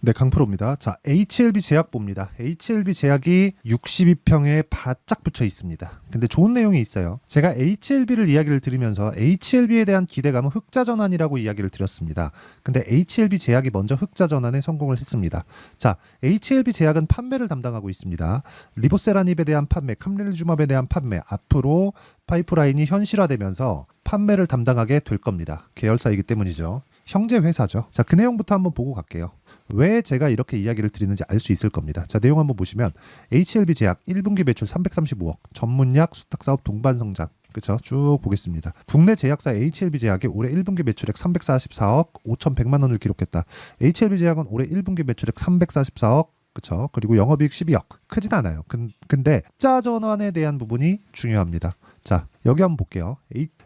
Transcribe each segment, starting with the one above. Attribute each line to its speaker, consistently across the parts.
Speaker 1: 네, 강프로입니다. 자, HLB 제약 봅니다. HLB 제약이 62평에 바짝 붙여 있습니다. 근데 좋은 내용이 있어요. 제가 HLB를 이야기를 드리면서 HLB에 대한 기대감은 흑자 전환이라고 이야기를 드렸습니다. 근데 HLB 제약이 먼저 흑자 전환에 성공을 했습니다. 자, HLB 제약은 판매를 담당하고 있습니다. 리보세라닙에 대한 판매, 캄렐주맙에 대한 판매, 앞으로 파이프라인이 현실화되면서 판매를 담당하게 될 겁니다. 계열사이기 때문이죠. 형제 회사죠. 자, 그 내용부터 한번 보고 갈게요. 왜 제가 이렇게 이야기를 드리는지 알 수 있을 겁니다. 자, 내용 한번 보시면 HLB 제약 1분기 매출 335억, 전문약 수탁사업 동반성장. 그쵸? 쭉 보겠습니다. 국내 제약사 HLB 제약이 올해 1분기 매출액 344억 5,100만 원을 기록했다. HLB 제약은 올해 1분기 매출액 344억, 그쵸? 그리고 영업이익 12억. 크진 않아요. 근데 흑자 전환에 대한 부분이 중요합니다. 자, 여기 한번 볼게요.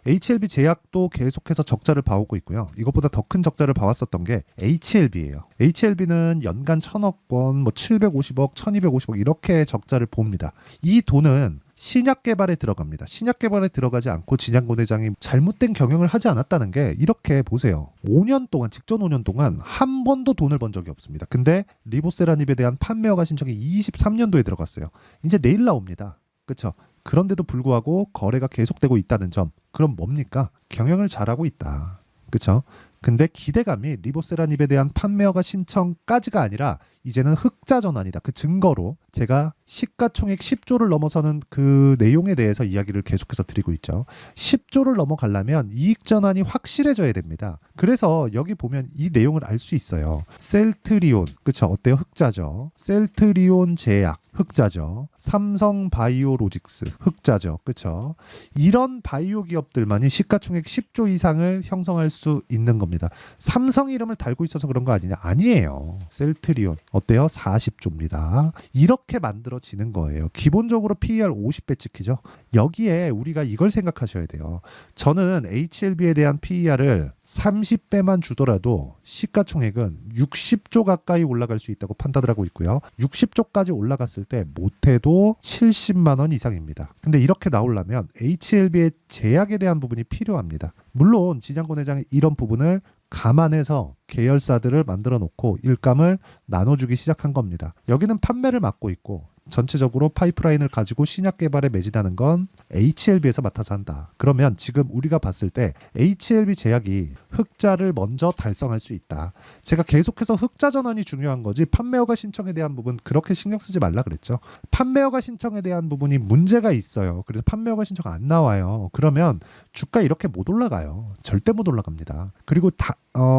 Speaker 1: HLB 제약도 계속해서 적자를 봐오고 있고요. 이것보다 더 큰 적자를 봐왔었던 게 HLB예요. HLB는 연간 1,000억 원, 뭐 750억, 1,250억 이렇게 적자를 봅니다. 이 돈은 신약 개발에 들어갑니다. 신약 개발에 들어가지 않고 진양곤 회장이 잘못된 경영을 하지 않았다는 게 이렇게 보세요. 5년 동안, 직전 5년 동안 한 번도 돈을 번 적이 없습니다. 근데 리보세라닙에 대한 판매 허가 신청이 23년도에 들어갔어요. 이제 내일 나옵니다. 그렇죠? 그런데도 불구하고 거래가 계속되고 있다는 점. 그럼 뭡니까? 경영을 잘하고 있다. 그렇죠? 근데 기대감이 리보세라닙에 대한 판매허가 신청까지가 아니라 이제는 흑자 전환이다. 그 증거로 제가 시가총액 10조를 넘어서는 그 내용에 대해서 이야기를 계속해서 드리고 있죠. 10조를 넘어가려면 이익 전환이 확실해져야 됩니다. 그래서 여기 보면 이 내용을 알 수 있어요. 셀트리온, 그쵸? 어때요? 흑자죠. 셀트리온 제약, 흑자죠. 삼성바이오로직스, 흑자죠. 그쵸? 이런 바이오 기업들만이 시가총액 10조 이상을 형성할 수 있는 겁니다. 삼성 이름을 달고 있어서 그런 거 아니냐? 아니에요. 셀트리온 어때요? 40조입니다. 이렇게 만들어지는 거예요. 기본적으로 PER 50배 찍히죠. 여기에 우리가 이걸 생각하셔야 돼요. 저는 HLB에 대한 PER을 30배만 주더라도 시가총액은 60조 가까이 올라갈 수 있다고 판단을 하고 있고요. 60조까지 올라갔을 때 못해도 70만 원 이상입니다. 근데 이렇게 나오려면 HLB의 제약에 대한 부분이 필요합니다. 물론 진양곤 회장이 이런 부분을 감안해서 계열사들을 만들어 놓고 일감을 나눠주기 시작한 겁니다. 여기는 판매를 맡고 있고 전체적으로 파이프라인을 가지고 신약 개발에 매진하는 건 HLB에서 맡아서 한다. 그러면 지금 우리가 봤을 때 HLB 제약이 흑자를 먼저 달성할 수 있다. 제가 계속해서 흑자 전환이 중요한 거지 판매허가 신청에 대한 부분 그렇게 신경 쓰지 말라 그랬죠. 판매허가 신청에 대한 부분이 문제가 있어요. 그래서 판매허가 신청 안 나와요. 그러면 주가 이렇게 못 올라가요. 절대 못 올라갑니다. 그리고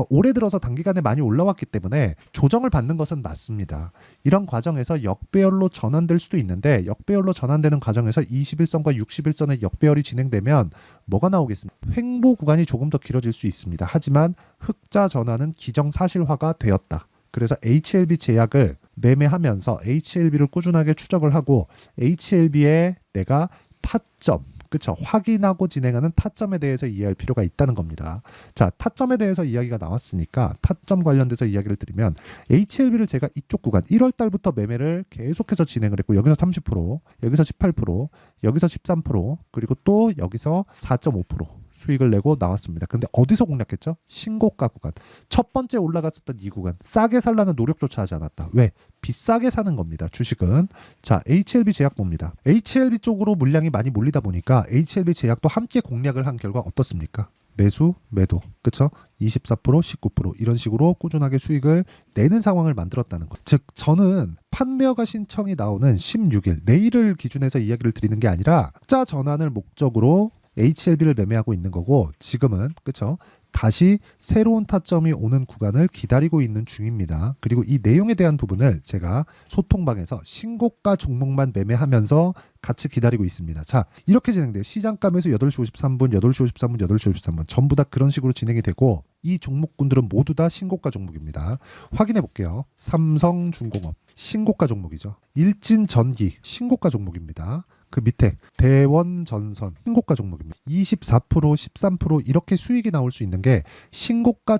Speaker 1: 올해 들어서 단기간에 많이 올라왔기 때문에 조정을 받는 것은 맞습니다. 이런 과정에서 역배열로 전환될 수도 있는데 역배열로 전환되는 과정에서 21선과 60일선의 역배열이 진행되면 뭐가 나오겠습니까? 횡보 구간이 조금 더 길어질 수 있습니다. 하지만 흑자 전환은 기정사실화가 되었다. 그래서 HLB 제약을 매매하면서 HLB를 꾸준하게 추적을 하고 HLB에 내가 타점, 그쵸? 확인하고 진행하는 타점에 대해서 이해할 필요가 있다는 겁니다. 자, 타점에 대해서 이야기가 나왔으니까 타점 관련돼서 이야기를 드리면 HLB를 제가 이쪽 구간 1월 달부터 매매를 계속해서 진행을 했고 여기서 30%, 여기서 18%, 여기서 13%, 그리고 또 여기서 4.5% 수익을 내고 나왔습니다. 근데 어디서 공략했죠? 신고가 구간. 첫 번째 올라갔었던 이 구간. 싸게 살라는 노력조차 하지 않았다. 왜? 비싸게 사는 겁니다. 주식은. 자, HLB 제약 봅니다. HLB 쪽으로 물량이 많이 몰리다 보니까 HLB 제약도 함께 공략을 한 결과 어떻습니까? 매수, 매도. 그쵸? 24%, 19% 이런 식으로 꾸준하게 수익을 내는 상황을 만들었다는 것. 즉 저는 판매허가 신청이 나오는 16일 내일을 기준해서 이야기를 드리는 게 아니라 흑자 전환을 목적으로 HLB를 매매하고 있는 거고 지금은 그쵸? 다시 새로운 타점이 오는 구간을 기다리고 있는 중입니다. 그리고 이 내용에 대한 부분을 제가 소통방에서 신고가 종목만 매매하면서 같이 기다리고 있습니다. 자, 이렇게 진행돼요. 시장감에서 8시 53분, 8시 53분, 8시 53분 전부 다 그런 식으로 진행이 되고 이 종목군들은 모두 다 신고가 종목입니다. 확인해 볼게요. 삼성중공업 신고가 종목이죠. 일진전기 신고가 종목입니다. 그 밑에 대원전선 신고가 종목입니다. 24%, 13% 이렇게 수익이 나올 수 있는 게 신고가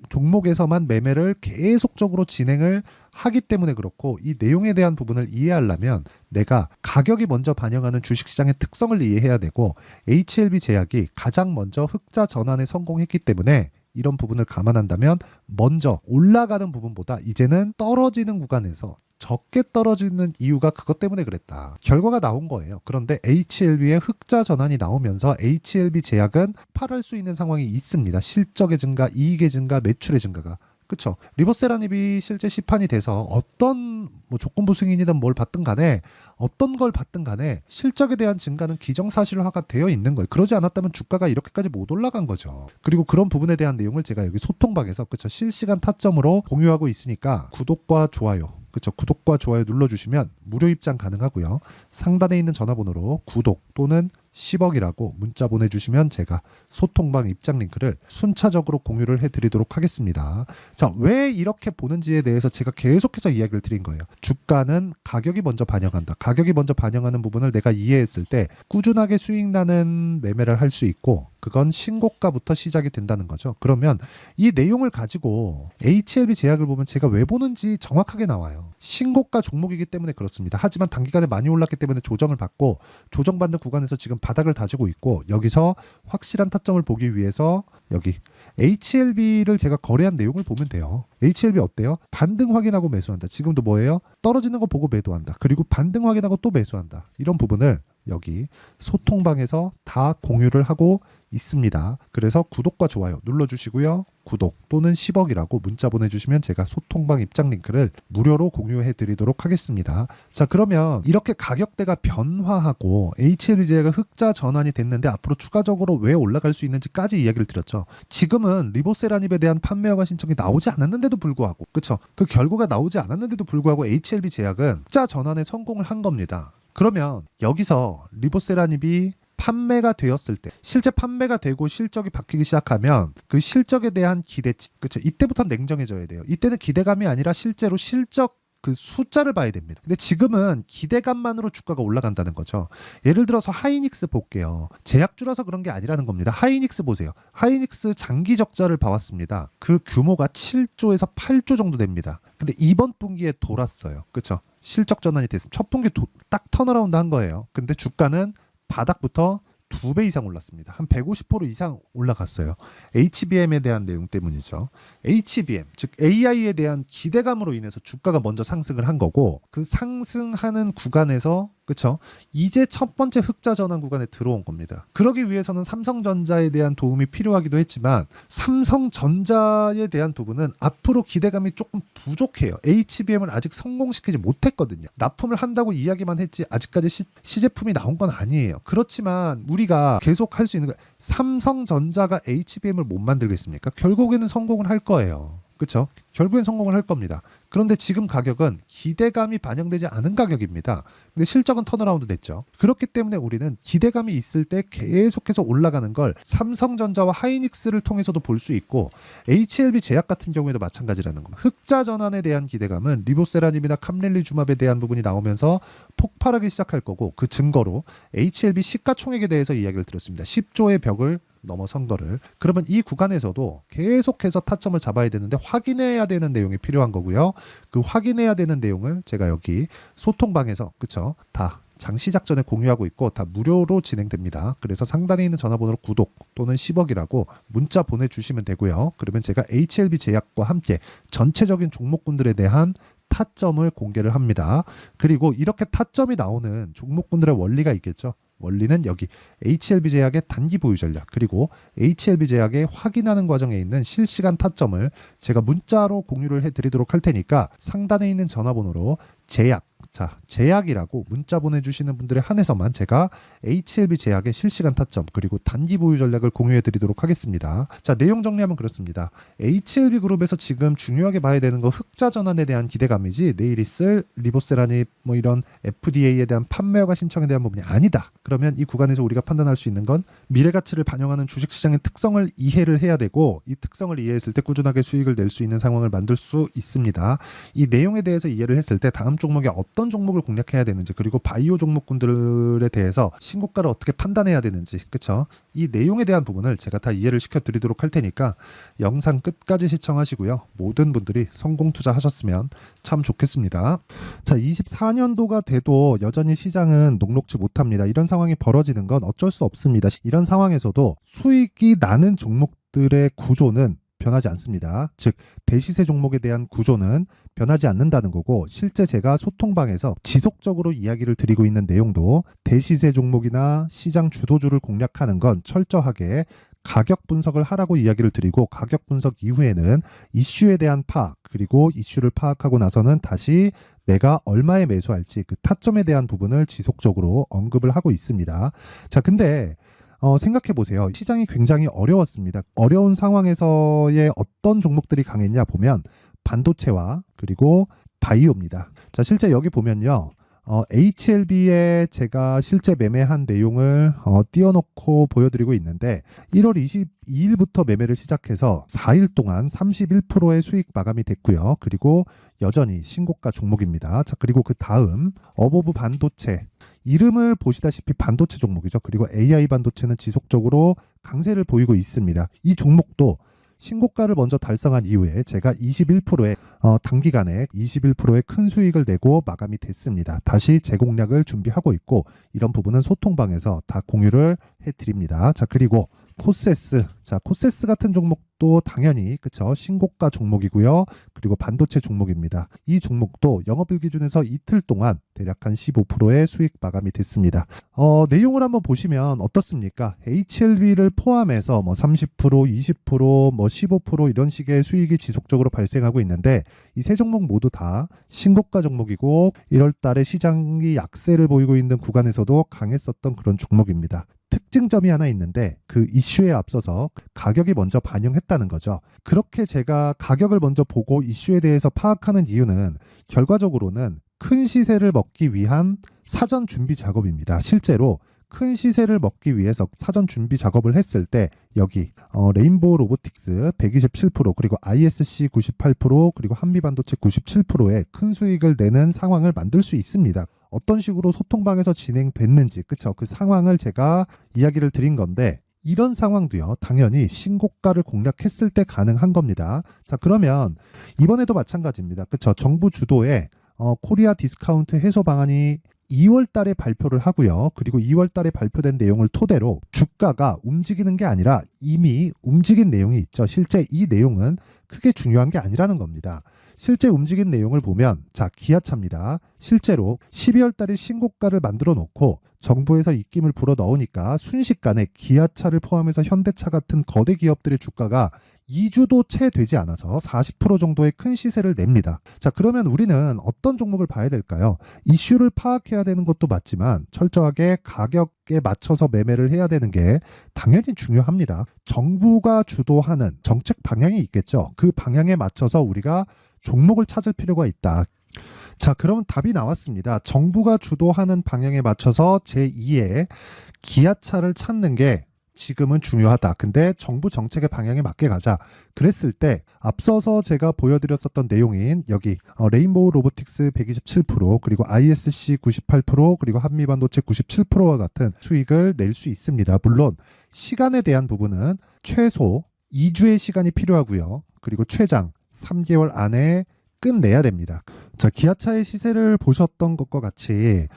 Speaker 1: 종목에서만 매매를 계속적으로 진행을 하기 때문에 그렇고 이 내용에 대한 부분을 이해하려면 내가 가격이 먼저 반영하는 주식시장의 특성을 이해해야 되고 HLB 제약이 가장 먼저 흑자 전환에 성공했기 때문에 이런 부분을 감안한다면 먼저 올라가는 부분보다 이제는 떨어지는 구간에서 적게 떨어지는 이유가 그것 때문에 그랬다. 결과가 나온 거예요. 그런데 HLB의 흑자 전환이 나오면서 HLB 제약은 팔할 수 있는 상황이 있습니다. 실적의 증가, 이익의 증가, 매출의 증가가. 그쵸. 리보세라닙이 실제 시판이 돼서 어떤 조건부 승인이든 뭘 받든 간에 어떤 걸 받든 간에 실적에 대한 증가는 기정사실화가 되어 있는 거예요. 그러지 않았다면 주가가 이렇게까지 못 올라간 거죠. 그리고 그런 부분에 대한 내용을 제가 여기 소통방에서 그쵸 실시간 타점으로 공유하고 있으니까 구독과 좋아요 그쵸 구독과 좋아요 눌러주시면 무료 입장 가능하고요. 상단에 있는 전화번호로 구독 또는 10억이라고 문자 보내주시면 제가 소통방 입장 링크를 순차적으로 공유를 해드리도록 하겠습니다. 자, 왜 이렇게 보는지에 대해서 제가 계속해서 이야기를 드린 거예요. 주가는 가격이 먼저 반영한다. 가격이 먼저 반영하는 부분을 내가 이해했을 때 꾸준하게 수익 나는 매매를 할 수 있고 그건 신고가부터 시작이 된다는 거죠. 그러면 이 내용을 가지고 HLB 제약을 보면 제가 왜 보는지 정확하게 나와요. 신고가 종목이기 때문에 그렇습니다. 하지만 단기간에 많이 올랐기 때문에 조정을 받고 조정받는 구간에서 지금 바닥을 다지고 있고 여기서 확실한 타점을 보기 위해서 여기 HLB를 제가 거래한 내용을 보면 돼요. HLB 어때요? 반등 확인하고 매수한다. 지금도 뭐예요? 떨어지는 거 보고 매도한다. 그리고 반등 확인하고 또 매수한다. 이런 부분을 여기 소통방에서 다 공유를 하고 있습니다. 그래서 구독과 좋아요 눌러주시고요. 구독 또는 10억이라고 문자 보내주시면 제가 소통방 입장 링크를 무료로 공유해 드리도록 하겠습니다. 자, 그러면 이렇게 가격대가 변화하고 HLB제가 흑자 전환이 됐는데 앞으로 추가적으로 왜 올라갈 수 있는지까지 이야기를 드렸죠. 지금은 리보세라닙에 대한 판매 허가 신청이 나오지 않았는데도 불구하고 그쵸? 그 결과가 나오지 않았는데도 불구하고 HLB 제약은 흑자 전환에 성공을 한 겁니다. 그러면 여기서 리보세라닙이 판매가 되었을 때 실제 판매가 되고 실적이 바뀌기 시작하면 그 실적에 대한 기대치 그렇죠. 이때부터 냉정해져야 돼요. 이때는 기대감이 아니라 실제로 실적 그 숫자를 봐야 됩니다. 근데 지금은 기대감만으로 주가가 올라간다는 거죠. 예를 들어서 하이닉스 볼게요. 제약주라서 그런 게 아니라는 겁니다. 하이닉스 보세요. 하이닉스 장기 적자를 봐왔습니다. 그 규모가 7조에서 8조 정도 됩니다. 근데 이번 분기에 돌았어요. 그렇죠. 실적 전환이 됐습니다. 첫 분기 딱 턴어라운드 한 거예요. 근데 주가는 바닥부터 2배 이상 올랐습니다. 한 150% 이상 올라갔어요. HBM에 대한 내용 때문이죠. HBM, 즉 AI에 대한 기대감으로 인해서 주가가 먼저 상승을 한 거고 그 상승하는 구간에서 그렇죠? 이제 첫 번째 흑자 전환 구간에 들어온 겁니다. 그러기 위해서는 삼성전자에 대한 도움이 필요하기도 했지만 삼성전자에 대한 부분은 앞으로 기대감이 조금 부족해요. HBM을 아직 성공시키지 못했거든요. 납품을 한다고 이야기만 했지 아직까지 시제품이 나온 건 아니에요. 그렇지만 우리가 계속 할 수 있는 거 삼성전자가 HBM을 못 만들겠습니까? 결국에는 성공을 할 거예요. 그렇죠? 결국엔 성공을 할 겁니다. 그런데 지금 가격은 기대감이 반영되지 않은 가격입니다. 근데 실적은 턴어라운드 됐죠. 그렇기 때문에 우리는 기대감이 있을 때 계속해서 올라가는 걸 삼성전자와 하이닉스를 통해서도 볼 수 있고 HLB 제약 같은 경우에도 마찬가지라는 겁니다. 흑자 전환에 대한 기대감은 리보세라닙이나 캄렐리주맙에 대한 부분이 나오면서 폭발하기 시작할 거고 그 증거로 HLB 시가총액에 대해서 이야기를 드렸습니다. 10조의 벽을 넘어선 거를. 그러면 이 구간에서도 계속해서 타점을 잡아야 되는데 확인해야 되는 내용이 필요한 거고요. 그 확인해야 되는 내용을 제가 여기 소통방에서 그쵸? 다 장 시작 전에 공유하고 있고 다 무료로 진행됩니다. 그래서 상단에 있는 전화번호로 구독 또는 10억이라고 문자 보내주시면 되고요. 그러면 제가 HLB 제약과 함께 전체적인 종목군들에 대한 타점을 공개를 합니다. 그리고 이렇게 타점이 나오는 종목군들의 원리가 있겠죠. 원리는 여기 HLB 제약의 단기 보유 전략 그리고 HLB 제약의 확인하는 과정에 있는 실시간 타점을 제가 문자로 공유를 해드리도록 할 테니까 상단에 있는 전화번호로 제약이라고 문자 보내주시는 분들에 한해서만 제가 HLB 제약의 실시간 타점 그리고 단기 보유 전략을 공유해 드리도록 하겠습니다. 자, 내용 정리하면 그렇습니다. HLB 그룹에서 지금 중요하게 봐야 되는 거 흑자 전환에 대한 기대감이지 내일 있을 리보세라닙 뭐 이런 FDA에 대한 판매 허가 신청에 대한 부분이 아니다. 그러면 이 구간에서 우리가 판단할 수 있는 건 미래 가치를 반영하는 주식시장의 특성을 이해를 해야 되고 이 특성을 이해했을 때 꾸준하게 수익을 낼 수 있는 상황을 만들 수 있습니다. 이 내용에 대해서 이해를 했을 때 다음 종목에 어떤 종목을 공략해야 되는지 그리고 바이오 종목군들에 대해서 신고가를 어떻게 판단해야 되는지 그쵸? 이 내용에 대한 부분을 제가 다 이해를 시켜드리도록 할 테니까 영상 끝까지 시청하시고요. 모든 분들이 성공 투자하셨으면 참 좋겠습니다. 자, 24년도가 돼도 여전히 시장은 녹록지 못합니다. 이런 상황이 벌어지는 건 어쩔 수 없습니다. 이런 상황에서도 수익이 나는 종목들의 구조는 변하지 않습니다. 즉 대시세 종목에 대한 구조는 변하지 않는다는 거고, 실제 제가 소통방에서 지속적으로 이야기를 드리고 있는 내용도 대시세 종목이나 시장 주도주를 공략하는 건 철저하게 가격 분석을 하라고 이야기를 드리고, 가격 분석 이후에는 이슈에 대한 파악, 그리고 이슈를 파악하고 나서는 다시 내가 얼마에 매수할지 그 타점에 대한 부분을 지속적으로 언급을 하고 있습니다. 자, 근데 생각해 보세요. 시장이 굉장히 어려웠습니다. 어려운 상황에서의 어떤 종목들이 강했냐 보면 반도체와 그리고 바이오입니다. 자, 실제 여기 보면요. HLB에 제가 실제 매매한 내용을 띄워놓고 보여드리고 있는데, 1월 22일부터 매매를 시작해서 4일 동안 31%의 수익 마감이 됐고요. 그리고 여전히 신고가 종목입니다. 자, 그리고 그 다음 어보브 반도체, 이름을 보시다시피 반도체 종목이죠. 그리고 AI 반도체는 지속적으로 강세를 보이고 있습니다. 이 종목도 신고가를 먼저 달성한 이후에 제가 21%의 단기간에 21%의 큰 수익을 내고 마감이 됐습니다. 다시 재공략을 준비하고 있고, 이런 부분은 소통방에서 다 공유를 해드립니다. 자, 그리고 코세스. 자, 코세스 같은 종목도 당연히 그쵸, 신고가 종목이고요. 그리고 반도체 종목입니다. 이 종목도 영업일 기준에서 이틀 동안 대략 한 15%의 수익 마감이 됐습니다. 내용을 한번 보시면 어떻습니까? HLB를 포함해서 뭐 30%, 20%, 뭐 15% 이런 식의 수익이 지속적으로 발생하고 있는데, 이 세 종목 모두 다 신고가 종목이고 1월 달에 시장이 약세를 보이고 있는 구간에서도 강했었던 그런 종목입니다. 특징점이 하나 있는데, 그 이슈에 앞서서 가격이 먼저 반영했다는 거죠. 그렇게 제가 가격을 먼저 보고 이슈에 대해서 파악하는 이유는 결과적으로는 큰 시세를 먹기 위한 사전 준비 작업입니다. 실제로 큰 시세를 먹기 위해서 사전 준비 작업을 했을 때 여기 레인보우 로보틱스 127%, 그리고 ISC 98%, 그리고 한미반도체 97%의 큰 수익을 내는 상황을 만들 수 있습니다. 어떤 식으로 소통방에서 진행됐는지, 그쵸? 그 상황을 제가 이야기를 드린 건데, 이런 상황도요, 당연히 신고가를 공략했을 때 가능한 겁니다. 자, 그러면 이번에도 마찬가지입니다. 그쵸? 정부 주도의 코리아 디스카운트 해소 방안이 2월 달에 발표를 하고요. 그리고 2월 달에 발표된 내용을 토대로 주가가 움직이는 게 아니라 이미 움직인 내용이 있죠. 실제 이 내용은 크게 중요한 게 아니라는 겁니다. 실제 움직인 내용을 보면, 자, 기아차입니다. 실제로 12월 달에 신고가를 만들어 놓고 정부에서 입김을 불어 넣으니까 순식간에 기아차를 포함해서 현대차 같은 거대 기업들의 주가가 2주도 채 되지 않아서 40% 정도의 큰 시세를 냅니다. 자, 그러면 우리는 어떤 종목을 봐야 될까요? 이슈를 파악해야 되는 것도 맞지만 철저하게 가격에 맞춰서 매매를 해야 되는 게 당연히 중요합니다. 정부가 주도하는 정책 방향이 있겠죠. 그 방향에 맞춰서 우리가 종목을 찾을 필요가 있다. 자, 그러면 답이 나왔습니다. 정부가 주도하는 방향에 맞춰서 제2의 기아차를 찾는 게 지금은 중요하다. 근데 정부 정책의 방향에 맞게 가자. 그랬을 때 앞서서 제가 보여드렸었던 내용인 여기 레인보우 로보틱스 127%, 그리고 ISC 98%, 그리고 한미반도체 97%와 같은 수익을 낼 수 있습니다. 물론 시간에 대한 부분은 최소 2주의 시간이 필요하고요. 그리고 최장 3개월 안에 끝내야 됩니다. 자, 기아차의 시세를 보셨던 것과 같이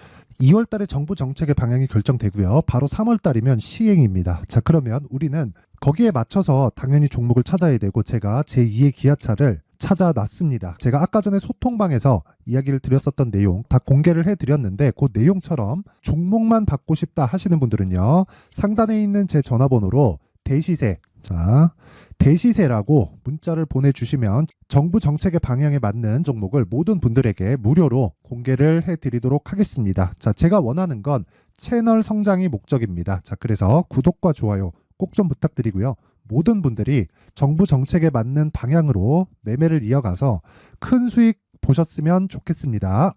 Speaker 1: 2월 달에 정부 정책의 방향이 결정되고요. 바로 3월 달이면 시행입니다. 자, 그러면 우리는 거기에 맞춰서 당연히 종목을 찾아야 되고, 제가 제2의 기아차를 찾아놨습니다. 제가 아까 전에 소통방에서 이야기를 드렸었던 내용 다 공개를 해드렸는데, 그 내용처럼 종목만 받고 싶다 하시는 분들은요, 상단에 있는 제 전화번호로 대시세, 자, 대시세라고 문자를 보내주시면 정부 정책의 방향에 맞는 종목을 모든 분들에게 무료로 공개를 해드리도록 하겠습니다. 자, 제가 원하는 건 채널 성장이 목적입니다. 자, 그래서 구독과 좋아요 꼭 좀 부탁드리고요. 모든 분들이 정부 정책에 맞는 방향으로 매매를 이어가서 큰 수익 보셨으면 좋겠습니다.